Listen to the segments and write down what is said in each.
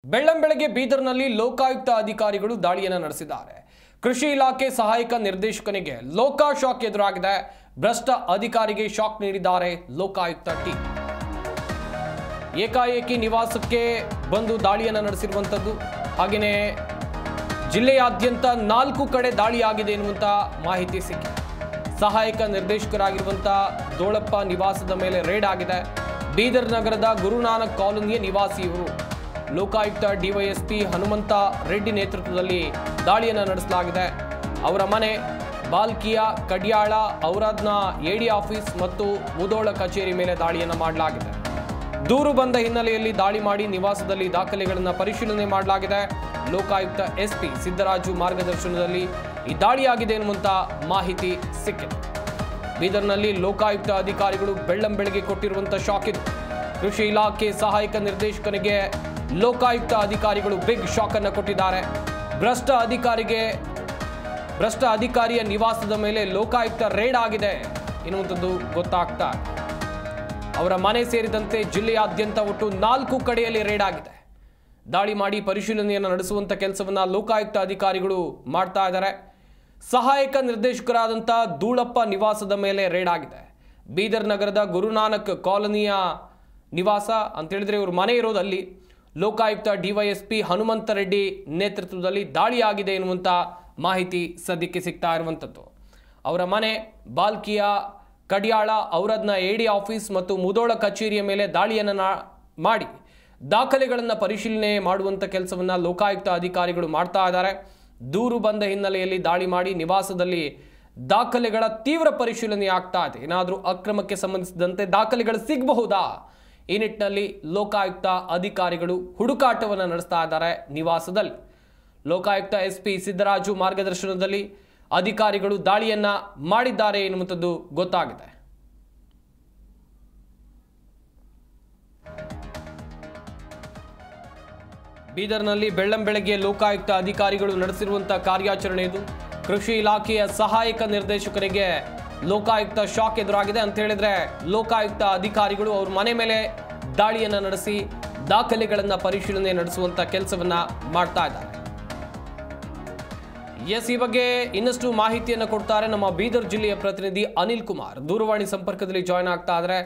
ಬೆಳ್ಳಂಬೆಳಗ್ಗೆ ಬೀದರ್ನಲ್ಲಿ ಲೋಕಾಯುಕ್ತ ಅಧಿಕಾರಿಗಳು ದಾಳಿಯನ್ನು ನಡೆಸಿದ್ದಾರೆ. ಕೃಷಿ ಇಲಾಖೆ ಸಹಾಯಕ ನಿರ್ದೇಶಕನಿಗೆ ಲೋಕ ಶಾಕ್ ಎದುರಾಗಿದೆ. ಭ್ರಷ್ಟ ಅಧಿಕಾರಿಗೆ ಶಾಕ್ ನೀಡಿದ್ದಾರೆ ಲೋಕಾಯುಕ್ತ ಟೀಮ್. ಏಕಾಏಕಿ ನಿವಾಸಕ್ಕೆ ಬಂದು ದಾಳಿಯನ್ನು ನಡೆಸಿರುವಂಥದ್ದು. ಹಾಗೆಯೇ ಜಿಲ್ಲೆಯಾದ್ಯಂತ 4 ಕಡೆ ದಾಳಿಯಾಗಿದೆ ಎನ್ನುವಂಥ ಮಾಹಿತಿ ಸಿಕ್ಕಿದೆ. ಸಹಾಯಕ ನಿರ್ದೇಶಕರಾಗಿರುವಂಥ ದೋಳಪ್ಪ ನಿವಾಸದ ಮೇಲೆ ರೇಡ್ ಆಗಿದೆ. ಬೀದರ್ ನಗರದ ಗುರುನಾನಕ್ ಕಾಲೋನಿಯ ನಿವಾಸಿ ಇವರು. ಲೋಕಾಯುಕ್ತ ಡಿವೈಎಸ್ಪಿ ಹನುಮಂತ ರೆಡ್ಡಿ ನೇತೃತ್ವದಲ್ಲಿ ದಾಳಿಯನ್ನು ನಡೆಸಲಾಗಿದೆ. ಅವರ ಮನೆ, ಬಾಲ್ಕಿಯ, ಕಡ್ಯಾಳ, ಔರಾದ್ನ ಎಡಿ ಆಫೀಸ್ ಮತ್ತು ಮುದೋಳ ಕಚೇರಿ ಮೇಲೆ ದಾಳಿಯನ್ನು ಮಾಡಲಾಗಿದೆ. ದೂರು ಬಂದ ಹಿನ್ನೆಲೆಯಲ್ಲಿ ದಾಳಿ ಮಾಡಿ ನಿವಾಸದಲ್ಲಿ ದಾಖಲೆಗಳನ್ನು ಪರಿಶೀಲನೆ ಮಾಡಲಾಗಿದೆ. ಲೋಕಾಯುಕ್ತ ಎಸ್ಪಿ ಸಿದ್ದರಾಜು ಮಾರ್ಗದರ್ಶನದಲ್ಲಿ ಈ ದಾಳಿಯಾಗಿದೆ ಎನ್ನುವಂಥ ಮಾಹಿತಿ ಸಿಕ್ಕಿದೆ. ಬೀದರ್ನಲ್ಲಿ ಲೋಕಾಯುಕ್ತ ಅಧಿಕಾರಿಗಳು ಬೆಳ್ಳಂಬೆಳಗ್ಗೆ ಕೊಟ್ಟಿರುವಂಥ ಶಾಕ್ ಇದು. ಕೃಷಿ ಇಲಾಖೆ ಸಹಾಯಕ ನಿರ್ದೇಶಕನಿಗೆ ಲೋಕಾಯುಕ್ತ ಅಧಿಕಾರಿಗಳು ಬಿಗ್ ಶಾಕ್ ಅನ್ನು ಕೊಟ್ಟಿದ್ದಾರೆ. ಭ್ರಷ್ಟ ಅಧಿಕಾರಿಯ ನಿವಾಸದ ಮೇಲೆ ಲೋಕಾಯುಕ್ತ ರೇಡ್ ಆಗಿದೆ ಎನ್ನುವಂಥದ್ದು ಗೊತ್ತಾಗ್ತಾ. ಅವರ ಮನೆ ಸೇರಿದಂತೆ ಜಿಲ್ಲೆಯಾದ್ಯಂತ ಒಟ್ಟು 4 ಕಡೆಯಲ್ಲಿ ರೇಡ್ ಆಗಿದೆ. ದಾಳಿ ಮಾಡಿ ಪರಿಶೀಲನೆಯನ್ನು ನಡೆಸುವಂಥ ಕೆಲಸವನ್ನು ಲೋಕಾಯುಕ್ತ ಅಧಿಕಾರಿಗಳು ಮಾಡ್ತಾ ಇದ್ದಾರೆ. ಸಹಾಯಕ ನಿರ್ದೇಶಕರಾದಂಥ ದೂಳಪ್ಪ ನಿವಾಸದ ಮೇಲೆ ರೇಡ್ ಆಗಿದೆ. ಬೀದರ್ ನಗರದ ಗುರುನಾನಕ್ ಕಾಲೋನಿಯ ನಿವಾಸ ಅಂತೇಳಿದ್ರೆ ಇವರು ಮನೆ ಇರೋದಲ್ಲಿ. ಲೋಕಾಯುಕ್ತ ಡಿವೈಎಸ್ಪಿ ಹನುಮಂತ ರೆಡ್ಡಿ ನೇತೃತ್ವದಲ್ಲಿ ದಾಳಿಯಾಗಿದೆ ಎನ್ನುವಂಥ ಮಾಹಿತಿ ಸದ್ಯಕ್ಕೆ ಸಿಗ್ತಾ ಇರುವಂಥದ್ದು. ಅವರ ಮನೆ, ಬಾಲ್ಕಿಯ, ಕಡ್ಯಾಳ, ಔರಾದ್ನ ಎಡಿ ಆಫೀಸ್ ಮತ್ತು ಮುದೋಳ ಕಚೇರಿಯ ಮೇಲೆ ದಾಳಿಯನ್ನು ಮಾಡಿ ದಾಖಲೆಗಳನ್ನು ಪರಿಶೀಲನೆ ಮಾಡುವಂಥ ಕೆಲಸವನ್ನು ಲೋಕಾಯುಕ್ತ ಅಧಿಕಾರಿಗಳು ಮಾಡ್ತಾ ಇದ್ದಾರೆ. ದೂರು ಬಂದ ಹಿನ್ನೆಲೆಯಲ್ಲಿ ದಾಳಿ ಮಾಡಿ ನಿವಾಸದಲ್ಲಿ ದಾಖಲೆಗಳ ತೀವ್ರ ಪರಿಶೀಲನೆ ಆಗ್ತಾ ಇದೆ. ಏನಾದರೂ ಅಕ್ರಮಕ್ಕೆ ಸಂಬಂಧಿಸಿದಂತೆ ದಾಖಲೆಗಳು ಸಿಗಬಹುದಾ? ಈ ನಿಟ್ಟಿನಲ್ಲಿ ಲೋಕಾಯುಕ್ತ ಅಧಿಕಾರಿಗಳು ಹುಡುಕಾಟವನ್ನು ನಡೆಸ್ತಾ ಇದ್ದಾರೆ ನಿವಾಸದಲ್ಲಿ. ಲೋಕಾಯುಕ್ತ ಎಸ್ಪಿ ಸಿದ್ದರಾಜು ಮಾರ್ಗದರ್ಶನದಲ್ಲಿ ಅಧಿಕಾರಿಗಳು ದಾಳಿಯನ್ನ ಮಾಡಿದ್ದಾರೆ ಎನ್ನುವಂಥದ್ದು ಗೊತ್ತಾಗಿದೆ. ಬೀದರ್ನಲ್ಲಿ ಬೆಳ್ಳಂಬೆಳಗ್ಗೆ ಲೋಕಾಯುಕ್ತ ಅಧಿಕಾರಿಗಳು ನಡೆಸಿರುವಂತಹ ಕಾರ್ಯಾಚರಣೆ ಇದು. ಕೃಷಿ ಇಲಾಖೆಯ ಸಹಾಯಕ ನಿರ್ದೇಶಕರಿಗೆ ಲೋಕಾಯುಕ್ತ ಶಾಕ್ ಎದುರಾಗಿದೆ ಅಂತ ಹೇಳಿದ್ರೆ ಲೋಕಾಯುಕ್ತ ಅಧಿಕಾರಿಗಳು ಅವ್ರ ಮನೆ ಮೇಲೆ ದಾಳಿಯನ್ನು ನಡೆಸಿ ದಾಖಲೆಗಳನ್ನು ಪರಿಶೀಲನೆ ನಡೆಸುವಂತ ಕೆಲಸವನ್ನ ಮಾಡ್ತಾ ಇದ್ದಾರೆ. ಈ ಬಗ್ಗೆ ಇನ್ನಷ್ಟು ಮಾಹಿತಿಯನ್ನು ಕೊಡ್ತಾರೆ ನಮ್ಮ ಬೀದರ್ ಜಿಲ್ಲೆಯ ಪ್ರತಿನಿಧಿ ಅನಿಲ್ ಕುಮಾರ್. ದೂರವಾಣಿ ಸಂಪರ್ಕದಲ್ಲಿ ಜಾಯ್ನ್ ಆಗ್ತಾ ಇದ್ದಾರೆ.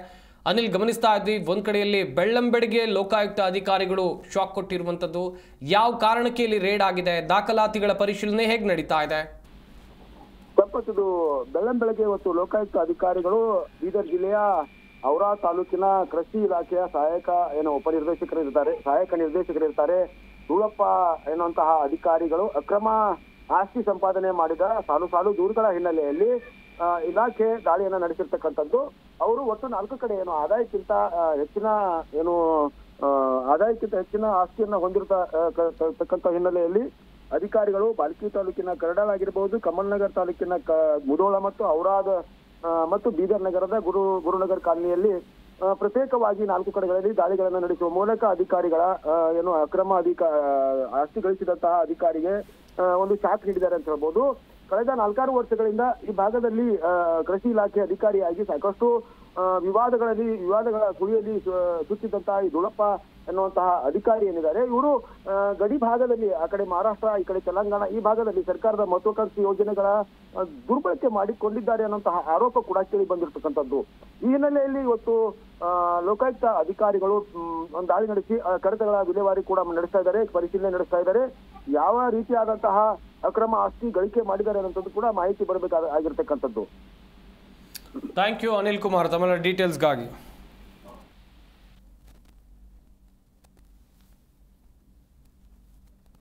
ಅನಿಲ್, ಗಮನಿಸ್ತಾ ಇದ್ವಿ ಒಂದ್ ಕಡೆಯಲ್ಲಿ ಬೆಳ್ಳಂಬೆಳಗ್ಗೆ ಲೋಕಾಯುಕ್ತ ಅಧಿಕಾರಿಗಳು ಶಾಕ್ ಕೊಟ್ಟಿರುವಂತದ್ದು. ಯಾವ ಕಾರಣಕ್ಕೆ ಇಲ್ಲಿ ರೇಡ್ ಆಗಿದೆ? ದಾಖಲಾತಿಗಳ ಪರಿಶೀಲನೆ ಹೇಗೆ ನಡೀತಾ ಇದೆ? ಇದು ಬೆಳ್ಳಂಬೆಳಗ್ಗೆ ಇವತ್ತು ಲೋಕಾಯುಕ್ತ ಅಧಿಕಾರಿಗಳು ಬೀದರ್ ಜಿಲ್ಲೆಯ ಔರಾ ತಾಲೂಕಿನ ಕೃಷಿ ಇಲಾಖೆಯ ಸಹಾಯಕ ಸಹಾಯಕ ನಿರ್ದೇಶಕರಿರ್ತಾರೆ ದೂಳಪ್ಪ ಎನ್ನುವಂತಹ ಅಧಿಕಾರಿಗಳು ಅಕ್ರಮ ಆಸ್ತಿ ಸಂಪಾದನೆ ಮಾಡಿದ ಸಾಲು ದೂರುಗಳ ಹಿನ್ನೆಲೆಯಲ್ಲಿ ಇಲಾಖೆ ದಾಳಿಯನ್ನ ನಡೆಸಿರ್ತಕ್ಕಂಥದ್ದು. ಅವರು ಒಟ್ಟು 4 ಕಡೆ ಆದಾಯಕ್ಕಿಂತ ಹೆಚ್ಚಿನ ಆಸ್ತಿಯನ್ನ ಹೊಂದಿರತಕ್ಕಂಥ ಹಿನ್ನೆಲೆಯಲ್ಲಿ ಅಧಿಕಾರಿಗಳು ಬಾಲ್ಕಿ ತಾಲೂಕಿನ ಕರಡಾಳ್ ಆಗಿರಬಹುದು, ಕಮಲ್ನಗರ್ ತಾಲೂಕಿನ ಮುದೋಳ ಮತ್ತು ಔರಾದ್ ಮತ್ತು ಬೀದರ್ ನಗರದ ಗುರುನಗರ್ ಕಾಲನಿಯಲ್ಲಿ ಪ್ರತ್ಯೇಕವಾಗಿ 4 ಕಡೆಗಳಲ್ಲಿ ದಾಳಿಗಳನ್ನು ನಡೆಸುವ ಮೂಲಕ ಅಧಿಕಾರಿಗಳ ಅಕ್ರಮ ಆಸ್ತಿ ಗಳಿಸಿದಂತಹ ಅಧಿಕಾರಿಗೆ ಒಂದು ಶಾಕ್ ನೀಡಿದ್ದಾರೆ ಅಂತ ಹೇಳ್ಬೋದು. ಕಳೆದ 4-6 ವರ್ಷಗಳಿಂದ ಈ ಭಾಗದಲ್ಲಿ ಕೃಷಿ ಇಲಾಖೆ ಅಧಿಕಾರಿಯಾಗಿ ಸಾಕಷ್ಟು ವಿವಾದಗಳ ಸುಳಿಯಲ್ಲಿ ಸುತ್ತಿದ್ದಂತಹ ಈ ದೂಳಪ್ಪ ಎನ್ನುವಂತಹ ಅಧಿಕಾರಿ ಏನಿದ್ದಾರೆ, ಇವರು ಗಡಿ ಭಾಗದಲ್ಲಿ ಆ ಕಡೆ ಮಹಾರಾಷ್ಟ್ರ, ಈ ಕಡೆ ತೆಲಂಗಾಣ ಈ ಭಾಗದಲ್ಲಿ ಸರ್ಕಾರದ ಮಹತ್ವಾಕಾಂಕ್ಷಿ ಯೋಜನೆಗಳ ದುರ್ಬಳಕೆ ಮಾಡಿಕೊಂಡಿದ್ದಾರೆ ಅನ್ನುವಂತಹ ಆರೋಪ ಕೂಡ ಕೇಳಿ ಬಂದಿರತಕ್ಕಂಥದ್ದು. ಈ ಹಿನ್ನೆಲೆಯಲ್ಲಿ ಇವತ್ತು ಲೋಕಾಯುಕ್ತ ಅಧಿಕಾರಿಗಳು ಒಂದು ದಾಳಿ ನಡೆಸಿ ಕಡತಗಳ ವಿಲೇವಾರಿ ಕೂಡ ನಡೆಸ್ತಾ ಇದ್ದಾರೆ, ಪರಿಶೀಲನೆ ನಡೆಸ್ತಾ ಇದ್ದಾರೆ. ಯಾವ ರೀತಿಯಾದಂತಹ ಅಕ್ರಮ ಆಸ್ತಿ ಗಳಿಕೆ ಮಾಡಿದ್ದಾರೆ ಅನ್ನೋದು ಕೂಡ ಮಾಹಿತಿ ಬರಬೇಕಾಗಿರ್ತಕ್ಕಂಥದ್ದು. ಥ್ಯಾಂಕ್ ಯು ಅನಿಲ್ ಕುಮಾರ್, ತಮ್ಮ ಡೀಟೇಲ್ಸ್ಗಾಗಿ.